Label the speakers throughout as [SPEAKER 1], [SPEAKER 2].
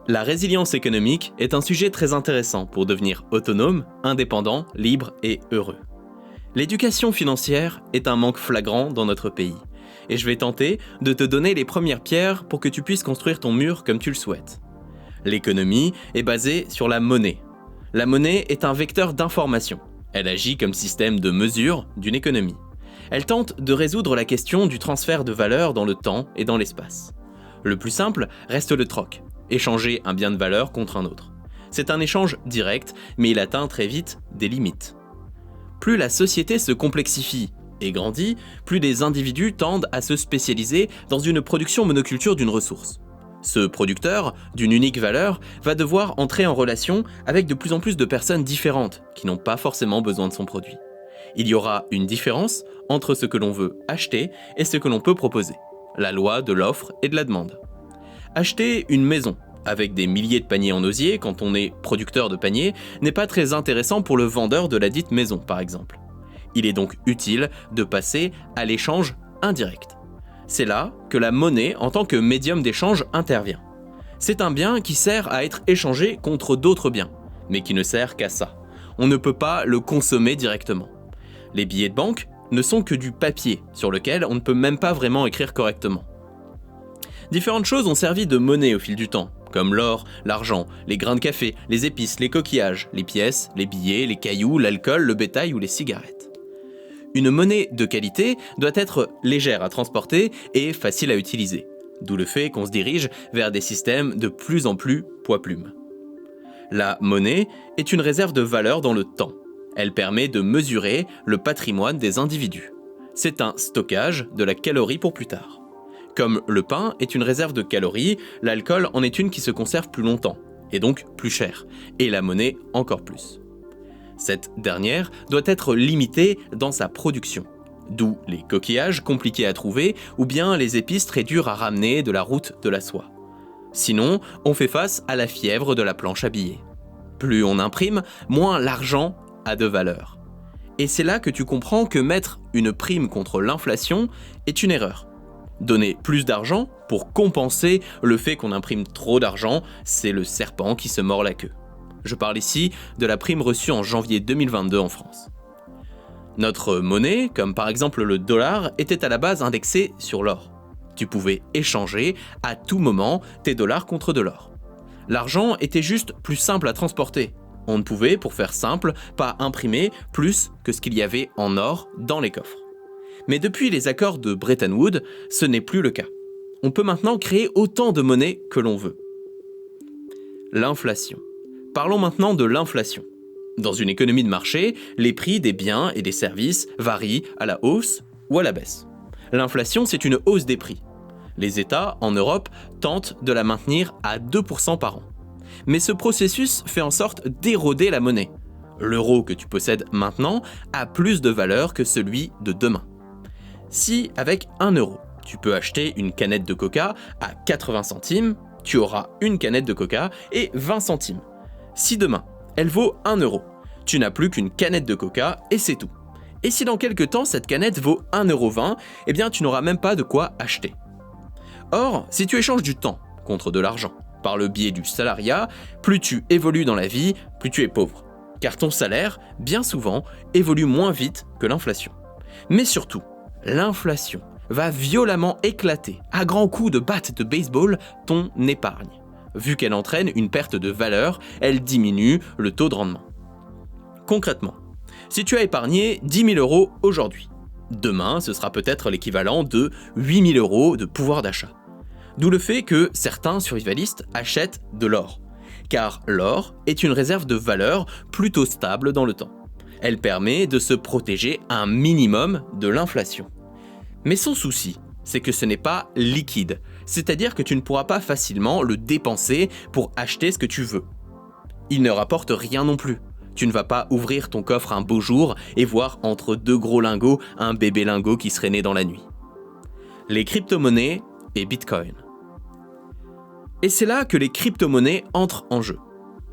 [SPEAKER 1] La résilience économique est un sujet très intéressant pour devenir autonome, indépendant, libre et heureux. L'éducation financière est un manque flagrant dans notre pays, et je vais tenter de te donner les premières pierres pour que tu puisses construire ton mur comme tu le souhaites. L'économie est basée sur la monnaie. La monnaie est un vecteur d'information. Elle agit comme système de mesure d'une économie. Elle tente de résoudre la question du transfert de valeur dans le temps et dans l'espace. Le plus simple reste le troc. Échanger un bien de valeur contre un autre. C'est un échange direct, mais il atteint très vite des limites. Plus la société se complexifie et grandit, plus des individus tendent à se spécialiser dans une production monoculture d'une ressource. Ce producteur, d'une unique valeur, va devoir entrer en relation avec de plus en plus de personnes différentes qui n'ont pas forcément besoin de son produit. Il y aura une différence entre ce que l'on veut acheter et ce que l'on peut proposer. La loi de l'offre et de la demande. Acheter une maison avec des milliers de paniers en osier quand on est producteur de paniers n'est pas très intéressant pour le vendeur de la dite maison par exemple. Il est donc utile de passer à l'échange indirect. C'est là que la monnaie en tant que médium d'échange intervient. C'est un bien qui sert à être échangé contre d'autres biens, mais qui ne sert qu'à ça. On ne peut pas le consommer directement. Les billets de banque ne sont que du papier sur lequel on ne peut même pas vraiment écrire correctement. Différentes choses ont servi de monnaie au fil du temps, comme l'or, l'argent, les grains de café, les épices, les coquillages, les pièces, les billets, les cailloux, l'alcool, le bétail ou les cigarettes. Une monnaie de qualité doit être légère à transporter et facile à utiliser, d'où le fait qu'on se dirige vers des systèmes de plus en plus poids-plumes. La monnaie est une réserve de valeur dans le temps. Elle permet de mesurer le patrimoine des individus. C'est un stockage de la calorie pour plus tard. Comme le pain est une réserve de calories, l'alcool en est une qui se conserve plus longtemps, et donc plus chère, et la monnaie encore plus. Cette dernière doit être limitée dans sa production, d'où les coquillages compliqués à trouver ou bien les épices très dures à ramener de la route de la soie. Sinon, on fait face à la fièvre de la planche à billets. Plus on imprime, moins l'argent a de valeur. Et c'est là que tu comprends que mettre une prime contre l'inflation est une erreur. Donner plus d'argent pour compenser le fait qu'on imprime trop d'argent, c'est le serpent qui se mord la queue. Je parle ici de la prime reçue en janvier 2022 en France. Notre monnaie, comme par exemple le dollar, était à la base indexée sur l'or. Tu pouvais échanger à tout moment tes dollars contre de l'or. L'argent était juste plus simple à transporter. On ne pouvait, pour faire simple, pas imprimer plus que ce qu'il y avait en or dans les coffres. Mais depuis les accords de Bretton Woods, ce n'est plus le cas. On peut maintenant créer autant de monnaie que l'on veut. L'inflation. Parlons maintenant de l'inflation. Dans une économie de marché, les prix des biens et des services varient à la hausse ou à la baisse. L'inflation, c'est une hausse des prix. Les États, en Europe, tentent de la maintenir à 2% par an. Mais ce processus fait en sorte d'éroder la monnaie. L'euro que tu possèdes maintenant a plus de valeur que celui de demain. Si, avec 1 euro, tu peux acheter une canette de coca à 80 centimes, tu auras une canette de coca et 20 centimes. Si demain, elle vaut 1 euro, tu n'as plus qu'une canette de coca et c'est tout. Et si dans quelques temps, cette canette vaut 1,20 €, eh bien tu n'auras même pas de quoi acheter. Or, si tu échanges du temps contre de l'argent, par le biais du salariat, plus tu évolues dans la vie, plus tu es pauvre. Car ton salaire, bien souvent, évolue moins vite que l'inflation. Mais surtout, l'inflation va violemment éclater, à grands coups de batte de baseball, ton épargne. Vu qu'elle entraîne une perte de valeur, elle diminue le taux de rendement. Concrètement, si tu as épargné 10 000 € aujourd'hui, demain ce sera peut-être l'équivalent de 8 000 € de pouvoir d'achat. D'où le fait que certains survivalistes achètent de l'or. Car l'or est une réserve de valeur plutôt stable dans le temps. Elle permet de se protéger un minimum de l'inflation. Mais son souci, c'est que ce n'est pas liquide, c'est-à-dire que tu ne pourras pas facilement le dépenser pour acheter ce que tu veux. Il ne rapporte rien non plus. Tu ne vas pas ouvrir ton coffre un beau jour et voir entre 2 gros lingots un bébé lingot qui serait né dans la nuit. Les crypto-monnaies et Bitcoin. Et c'est là que les crypto-monnaies entrent en jeu.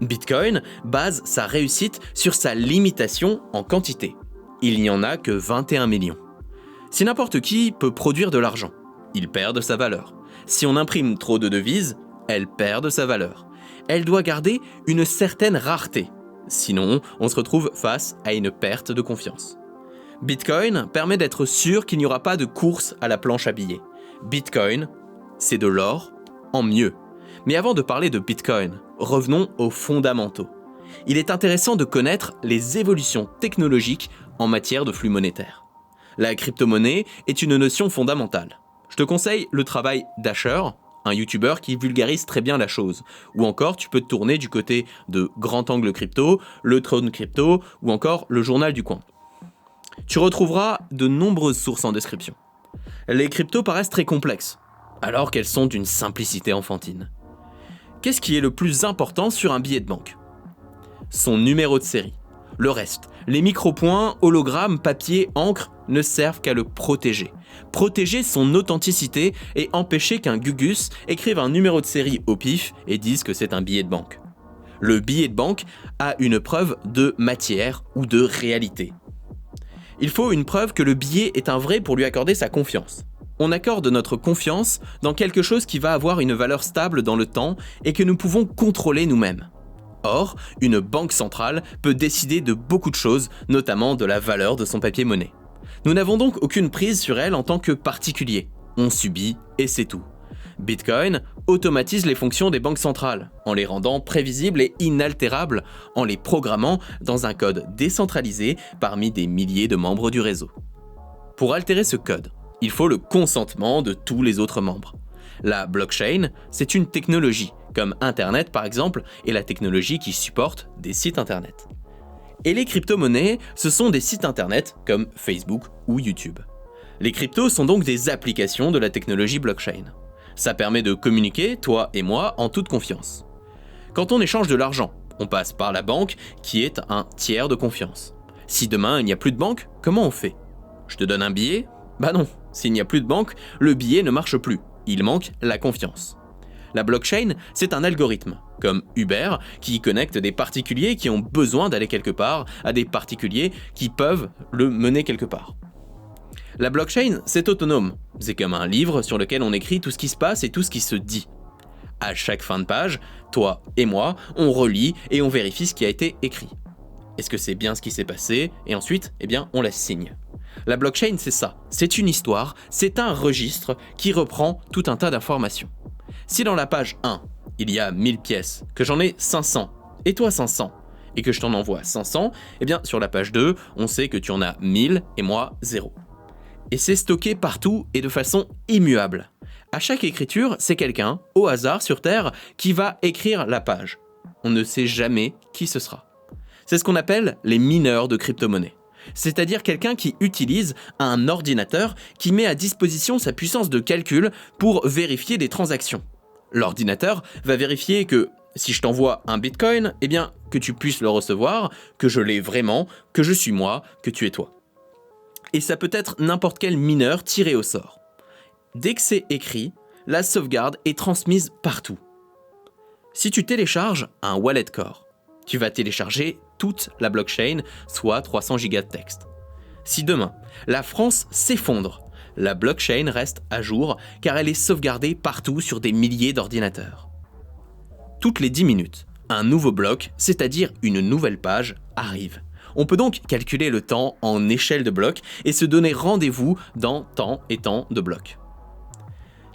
[SPEAKER 1] Bitcoin base sa réussite sur sa limitation en quantité. Il n'y en a que 21 millions. Si n'importe qui peut produire de l'argent, il perd de sa valeur. Si on imprime trop de devises, elles perdent de sa valeur. elle doit garder une certaine rareté. Sinon, on se retrouve face à une perte de confiance. Bitcoin permet d'être sûr qu'il n'y aura pas de course à la planche à billets. Bitcoin, c'est de l'or en mieux. Mais avant de parler de Bitcoin, revenons aux fondamentaux. Il est intéressant de connaître les évolutions technologiques en matière de flux monétaire. La crypto-monnaie est une notion fondamentale. Je te conseille le travail d'Asher, un YouTuber qui vulgarise très bien la chose. Ou encore, tu peux te tourner du côté de Grand Angle Crypto, le Trône Crypto ou encore le Journal du Coin. Tu retrouveras de nombreuses sources en description. Les cryptos paraissent très complexes, alors qu'elles sont d'une simplicité enfantine. Qu'est-ce qui est le plus important sur un billet de banque ? Son numéro de série. Le reste, les micro-points, hologrammes, papier, encre, ne servent qu'à le protéger. Protéger son authenticité et empêcher qu'un Gugus écrive un numéro de série au pif et dise que c'est un billet de banque. Le billet de banque a une preuve de matière ou de réalité. Il faut une preuve que le billet est un vrai pour lui accorder sa confiance. On accorde notre confiance dans quelque chose qui va avoir une valeur stable dans le temps et que nous pouvons contrôler nous-mêmes. Or, une banque centrale peut décider de beaucoup de choses, notamment de la valeur de son papier-monnaie. Nous n'avons donc aucune prise sur elle en tant que particulier. On subit et c'est tout. Bitcoin automatise les fonctions des banques centrales, en les rendant prévisibles et inaltérables, en les programmant dans un code décentralisé parmi des milliers de membres du réseau. Pour altérer ce code, il faut le consentement de tous les autres membres. La blockchain, c'est une technologie, comme Internet par exemple, et la technologie qui supporte des sites Internet. Et les crypto-monnaies, ce sont des sites Internet comme Facebook ou YouTube. Les cryptos sont donc des applications de la technologie blockchain. Ça permet de communiquer, toi et moi, en toute confiance. Quand on échange de l'argent, on passe par la banque qui est un tiers de confiance. Si demain il n'y a plus de banque, comment on fait ? Je te donne un billet ? Bah non, s'il n'y a plus de banque, le billet ne marche plus. Il manque la confiance. La blockchain, c'est un algorithme, comme Uber, qui connecte des particuliers qui ont besoin d'aller quelque part à des particuliers qui peuvent le mener quelque part. La blockchain, c'est autonome. C'est comme un livre sur lequel on écrit tout ce qui se passe et tout ce qui se dit. À chaque fin de page, toi et moi, on relit et on vérifie ce qui a été écrit. Est-ce que c'est bien ce qui s'est passé ? Et ensuite, on la signe. La blockchain, c'est ça. C'est une histoire, c'est un registre qui reprend tout un tas d'informations. Si dans la page 1, il y a 1000 pièces, que j'en ai 500, et toi 500, et que je t'en envoie 500, sur la page 2, on sait que tu en as 1000 et moi 0. Et c'est stocké partout et de façon immuable. À chaque écriture, c'est quelqu'un, au hasard sur Terre, qui va écrire la page. On ne sait jamais qui ce sera. C'est ce qu'on appelle les mineurs de crypto-monnaies. C'est-à-dire quelqu'un qui utilise un ordinateur qui met à disposition sa puissance de calcul pour vérifier des transactions. L'ordinateur va vérifier que si je t'envoie un bitcoin, que tu puisses le recevoir, que je l'ai vraiment, que je suis moi, que tu es toi. Et ça peut être n'importe quel mineur tiré au sort. Dès que c'est écrit, la sauvegarde est transmise partout. Si tu télécharges un wallet core, tu vas télécharger toute la blockchain, soit 300 gigas de texte. Si demain, la France s'effondre, la blockchain reste à jour car elle est sauvegardée partout sur des milliers d'ordinateurs. Toutes les 10 minutes, un nouveau bloc, c'est-à-dire une nouvelle page, arrive. On peut donc calculer le temps en échelle de blocs et se donner rendez-vous dans tant et tant de blocs.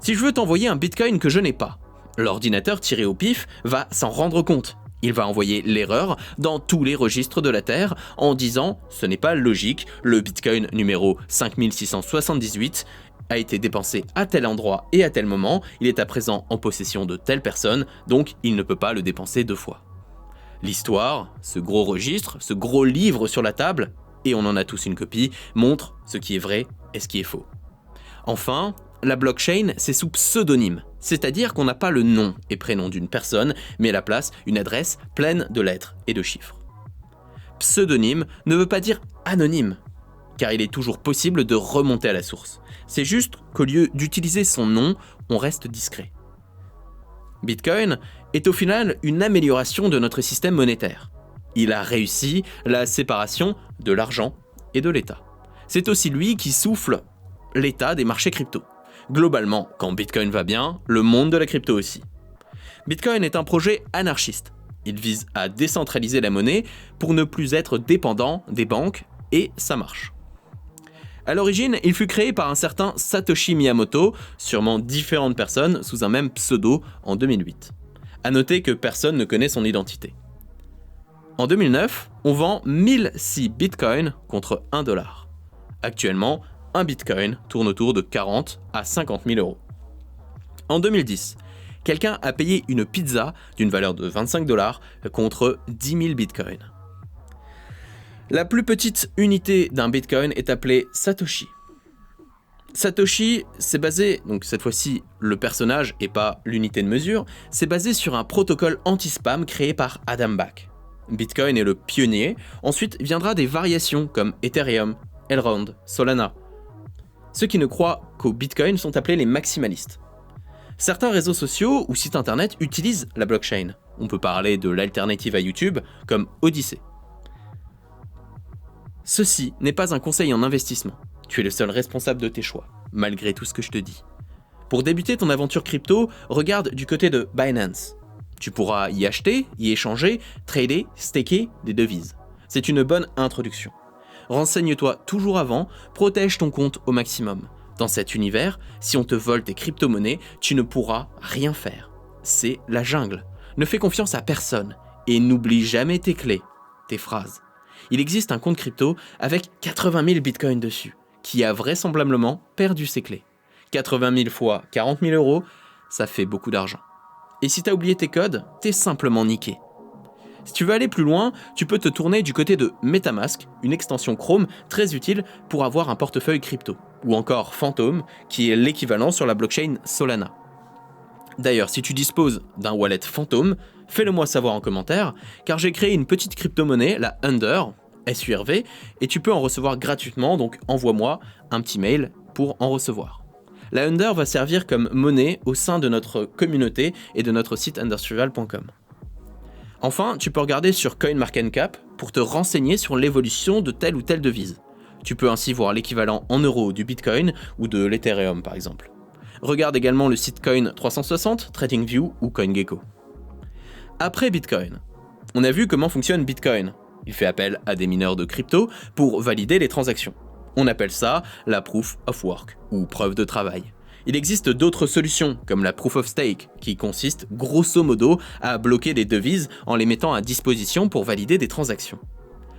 [SPEAKER 1] Si je veux t'envoyer un bitcoin que je n'ai pas, l'ordinateur tiré au pif va s'en rendre compte. Il va envoyer l'erreur dans tous les registres de la Terre en disant « ce n'est pas logique, le bitcoin numéro 5678 a été dépensé à tel endroit et à tel moment, il est à présent en possession de telle personne, donc il ne peut pas le dépenser 2 fois. » L'histoire, ce gros registre, ce gros livre sur la table, et on en a tous une copie, montre ce qui est vrai et ce qui est faux. Enfin, la blockchain, c'est sous pseudonyme, c'est-à-dire qu'on n'a pas le nom et prénom d'une personne, mais à la place une adresse pleine de lettres et de chiffres. Pseudonyme ne veut pas dire anonyme, car il est toujours possible de remonter à la source. C'est juste qu'au lieu d'utiliser son nom, on reste discret. Bitcoin est au final une amélioration de notre système monétaire. Il a réussi la séparation de l'argent et de l'État. C'est aussi lui qui souffle l'état des marchés crypto. Globalement, quand Bitcoin va bien, le monde de la crypto aussi. Bitcoin est un projet anarchiste. Il vise à décentraliser la monnaie pour ne plus être dépendant des banques, et ça marche. À l'origine, il fut créé par un certain Satoshi Miyamoto, sûrement différentes personnes sous un même pseudo en 2008. À noter que personne ne connaît son identité. En 2009, on vend 1006 bitcoins contre 1 $. Actuellement, un bitcoin tourne autour de 40 à 50 000 euros. En 2010, quelqu'un a payé une pizza d'une valeur de 25 $ contre 10 000 bitcoins. La plus petite unité d'un bitcoin est appelée Satoshi. Satoshi, c'est basé, donc cette fois-ci le personnage et pas l'unité de mesure, c'est basé sur un protocole anti-spam créé par Adam Back. Bitcoin est le pionnier, ensuite viendra des variations comme Ethereum, Elrond, Solana. Ceux qui ne croient qu'au Bitcoin sont appelés les maximalistes. Certains réseaux sociaux ou sites internet utilisent la blockchain. On peut parler de l'alternative à YouTube comme Odyssey. Ceci n'est pas un conseil en investissement. Tu es le seul responsable de tes choix, malgré tout ce que je te dis. Pour débuter ton aventure crypto, regarde du côté de Binance. Tu pourras y acheter, y échanger, trader, staker des devises. C'est une bonne introduction. Renseigne-toi toujours avant, protège ton compte au maximum. Dans cet univers, si on te vole tes crypto-monnaies, tu ne pourras rien faire. C'est la jungle. Ne fais confiance à personne et n'oublie jamais tes clés, tes phrases. Il existe un compte crypto avec 80 000 bitcoins dessus, qui a vraisemblablement perdu ses clés. 80 000 fois 40 000 euros, ça fait beaucoup d'argent. Et si t'as oublié tes codes, t'es simplement niqué. Si tu veux aller plus loin, tu peux te tourner du côté de MetaMask, une extension Chrome très utile pour avoir un portefeuille crypto, ou encore Phantom, qui est l'équivalent sur la blockchain Solana. D'ailleurs, si tu disposes d'un wallet Phantom, fais-le moi savoir en commentaire, car j'ai créé une petite crypto-monnaie, la Under, SURV, et tu peux en recevoir gratuitement, donc envoie-moi un petit mail pour en recevoir. La Under va servir comme monnaie au sein de notre communauté et de notre site undersurvival.com. Enfin, tu peux regarder sur CoinMarketCap pour te renseigner sur l'évolution de telle ou telle devise. Tu peux ainsi voir l'équivalent en euros du Bitcoin ou de l'Ethereum par exemple. Regarde également le site Coin360, TradingView ou CoinGecko. Après Bitcoin, on a vu comment fonctionne Bitcoin. Il fait appel à des mineurs de crypto pour valider les transactions. On appelle ça la Proof of Work ou preuve de travail. Il existe d'autres solutions, comme la Proof of Stake, qui consiste grosso modo à bloquer des devises en les mettant à disposition pour valider des transactions.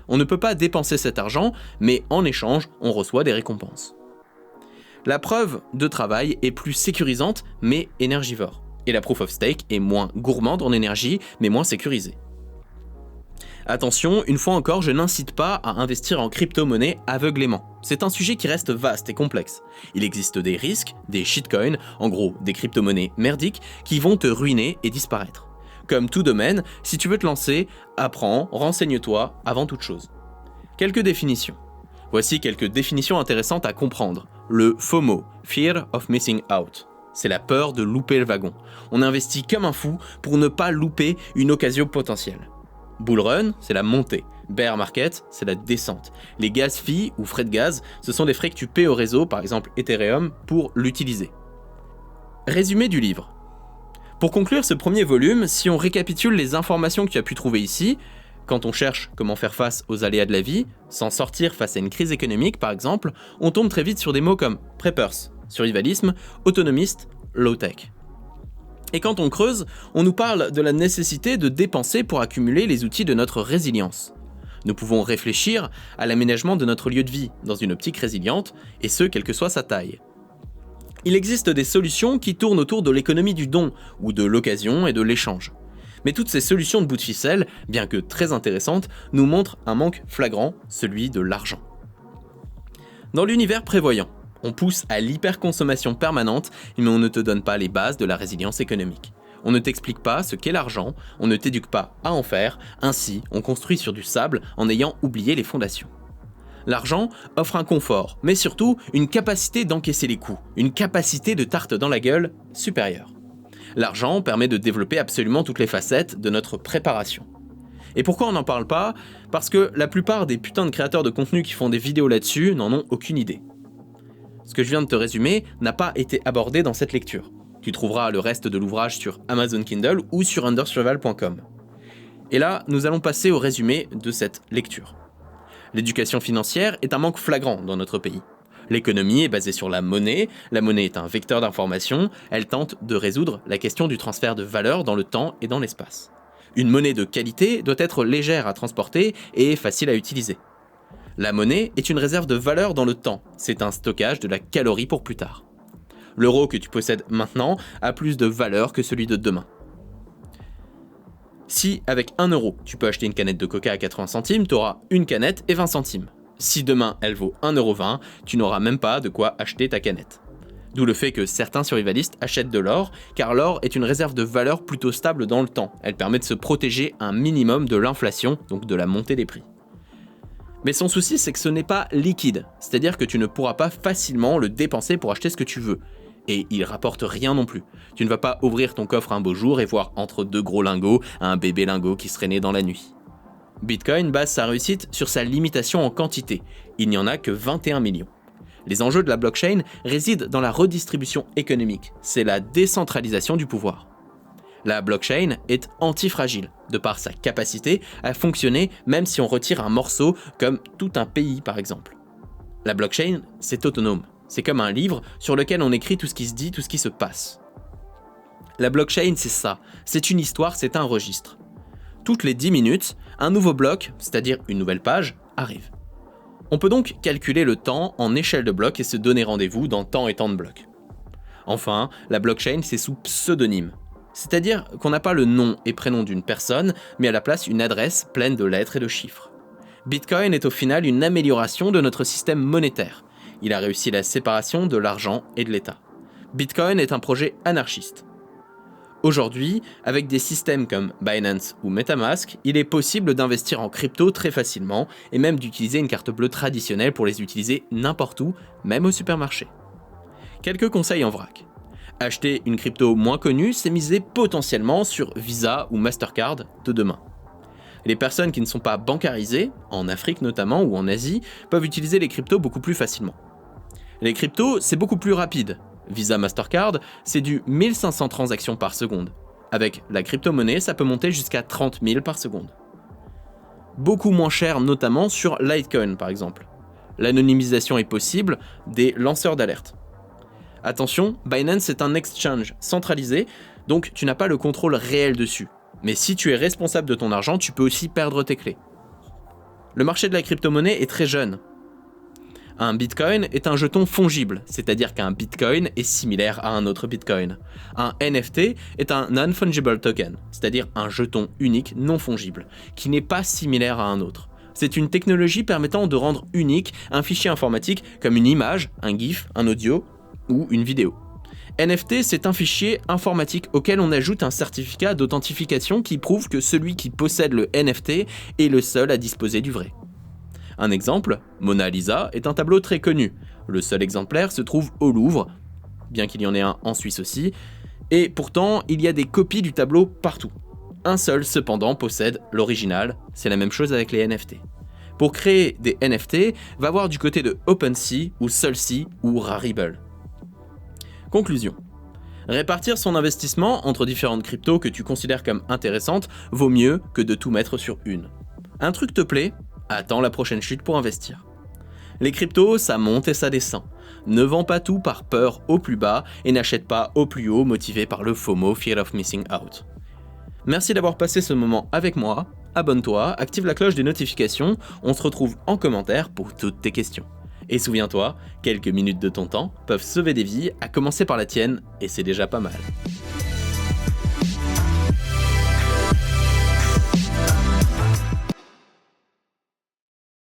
[SPEAKER 1] On ne peut pas dépenser cet argent, mais en échange, on reçoit des récompenses. La preuve de travail est plus sécurisante, mais énergivore. Et la Proof of Stake est moins gourmande en énergie, mais moins sécurisée. Attention, une fois encore, je n'incite pas à investir en crypto-monnaie aveuglément. C'est un sujet qui reste vaste et complexe. Il existe des risques, des shitcoins, en gros des crypto-monnaies merdiques, qui vont te ruiner et disparaître. Comme tout domaine, si tu veux te lancer, apprends, renseigne-toi avant toute chose. Quelques définitions. Voici quelques définitions intéressantes à comprendre. Le FOMO, Fear of Missing Out. C'est la peur de louper le wagon. On investit comme un fou pour ne pas louper une occasion potentielle. Bull run, c'est la montée. Bear market, c'est la descente. Les gas fees ou frais de gaz, ce sont des frais que tu paies au réseau, par exemple Ethereum, pour l'utiliser. Résumé du livre. Pour conclure ce premier volume, si on récapitule les informations que tu as pu trouver ici, quand on cherche comment faire face aux aléas de la vie, s'en sortir face à une crise économique par exemple, on tombe très vite sur des mots comme preppers, survivalisme, autonomiste, low-tech. Et quand on creuse, on nous parle de la nécessité de dépenser pour accumuler les outils de notre résilience. Nous pouvons réfléchir à l'aménagement de notre lieu de vie dans une optique résiliente, et ce, quelle que soit sa taille. Il existe des solutions qui tournent autour de l'économie du don, ou de l'occasion et de l'échange. Mais toutes ces solutions de bout de ficelle, bien que très intéressantes, nous montrent un manque flagrant, celui de l'argent. Dans l'univers prévoyant, on pousse à l'hyperconsommation permanente, mais on ne te donne pas les bases de la résilience économique. On ne t'explique pas ce qu'est l'argent, on ne t'éduque pas à en faire, ainsi on construit sur du sable en ayant oublié les fondations. L'argent offre un confort, mais surtout une capacité d'encaisser les coups, une capacité de tarte dans la gueule supérieure. L'argent permet de développer absolument toutes les facettes de notre préparation. Et pourquoi on n'en parle pas ? Parce que la plupart des putains de créateurs de contenu qui font des vidéos là-dessus n'en ont aucune idée. Ce que je viens de te résumer n'a pas été abordé dans cette lecture. Tu trouveras le reste de l'ouvrage sur Amazon Kindle ou sur undersurvival.com. Et là, nous allons passer au résumé de cette lecture. L'éducation financière est un manque flagrant dans notre pays. L'économie est basée sur la monnaie est un vecteur d'information, elle tente de résoudre la question du transfert de valeur dans le temps et dans l'espace. Une monnaie de qualité doit être légère à transporter et facile à utiliser. La monnaie est une réserve de valeur dans le temps, c'est un stockage de la calorie pour plus tard. L'euro que tu possèdes maintenant a plus de valeur que celui de demain. Si avec 1 euro, tu peux acheter une canette de coca à 80 centimes, tu auras une canette et 20 centimes. Si demain elle vaut 1,20 €, tu n'auras même pas de quoi acheter ta canette. D'où le fait que certains survivalistes achètent de l'or, car l'or est une réserve de valeur plutôt stable dans le temps. Elle permet de se protéger un minimum de l'inflation, donc de la montée des prix. Mais son souci, c'est que ce n'est pas liquide, c'est-à-dire que tu ne pourras pas facilement le dépenser pour acheter ce que tu veux. Et il rapporte rien non plus. Tu ne vas pas ouvrir ton coffre un beau jour et voir entre 2 gros lingots un bébé lingot qui serait né dans la nuit. Bitcoin base sa réussite sur sa limitation en quantité. Il n'y en a que 21 millions. Les enjeux de la blockchain résident dans la redistribution économique. C'est la décentralisation du pouvoir. La blockchain est antifragile, de par sa capacité à fonctionner même si on retire un morceau, comme tout un pays par exemple. La blockchain, c'est autonome. C'est comme un livre sur lequel on écrit tout ce qui se dit, tout ce qui se passe. La blockchain, c'est ça. C'est une histoire, c'est un registre. Toutes les 10 minutes, un nouveau bloc, c'est-à-dire une nouvelle page, arrive. On peut donc calculer le temps en échelle de blocs et se donner rendez-vous dans tant et tant de blocs. Enfin, la blockchain, c'est sous pseudonyme. C'est-à-dire qu'on n'a pas le nom et prénom d'une personne, mais à la place une adresse pleine de lettres et de chiffres. Bitcoin est au final une amélioration de notre système monétaire. Il a réussi la séparation de l'argent et de l'État. Bitcoin est un projet anarchiste. Aujourd'hui, avec des systèmes comme Binance ou MetaMask, il est possible d'investir en crypto très facilement et même d'utiliser une carte bleue traditionnelle pour les utiliser n'importe où, même au supermarché. Quelques conseils en vrac. Acheter une crypto moins connue, c'est miser potentiellement sur Visa ou Mastercard de demain. Les personnes qui ne sont pas bancarisées, en Afrique notamment ou en Asie, peuvent utiliser les cryptos beaucoup plus facilement. Les cryptos, c'est beaucoup plus rapide. Visa Mastercard, c'est du 1500 transactions par seconde. Avec la crypto-monnaie, ça peut monter jusqu'à 30 000 par seconde. Beaucoup moins cher notamment sur Litecoin par exemple. L'anonymisation est possible des lanceurs d'alerte. Attention, Binance est un exchange centralisé, donc tu n'as pas le contrôle réel dessus. Mais si tu es responsable de ton argent, tu peux aussi perdre tes clés. Le marché de la crypto-monnaie est très jeune. Un bitcoin est un jeton fongible, c'est-à-dire qu'un bitcoin est similaire à un autre bitcoin. Un NFT est un non-fungible token, c'est-à-dire un jeton unique non fongible, qui n'est pas similaire à un autre. C'est une technologie permettant de rendre unique un fichier informatique comme une image, un GIF, un audio ou une vidéo. NFT, c'est un fichier informatique auquel on ajoute un certificat d'authentification qui prouve que celui qui possède le NFT est le seul à disposer du vrai. Un exemple, Mona Lisa est un tableau très connu. Le seul exemplaire se trouve au Louvre, bien qu'il y en ait un en Suisse aussi, et pourtant il y a des copies du tableau partout. Un seul cependant possède l'original, c'est la même chose avec les NFT. Pour créer des NFT, va voir du côté de OpenSea ou SolSea ou Rarible. Conclusion. Répartir son investissement entre différentes cryptos que tu considères comme intéressantes vaut mieux que de tout mettre sur une. Un truc te plaît ? Attends la prochaine chute pour investir. Les cryptos, ça monte et ça descend. Ne vends pas tout par peur au plus bas et n'achète pas au plus haut motivé par le FOMO, Fear of Missing Out. Merci d'avoir passé ce moment avec moi. Abonne-toi, active la cloche des notifications. On se retrouve en commentaire pour toutes tes questions. Et souviens-toi, quelques minutes de ton temps peuvent sauver des vies, à commencer par la tienne, et c'est déjà pas mal.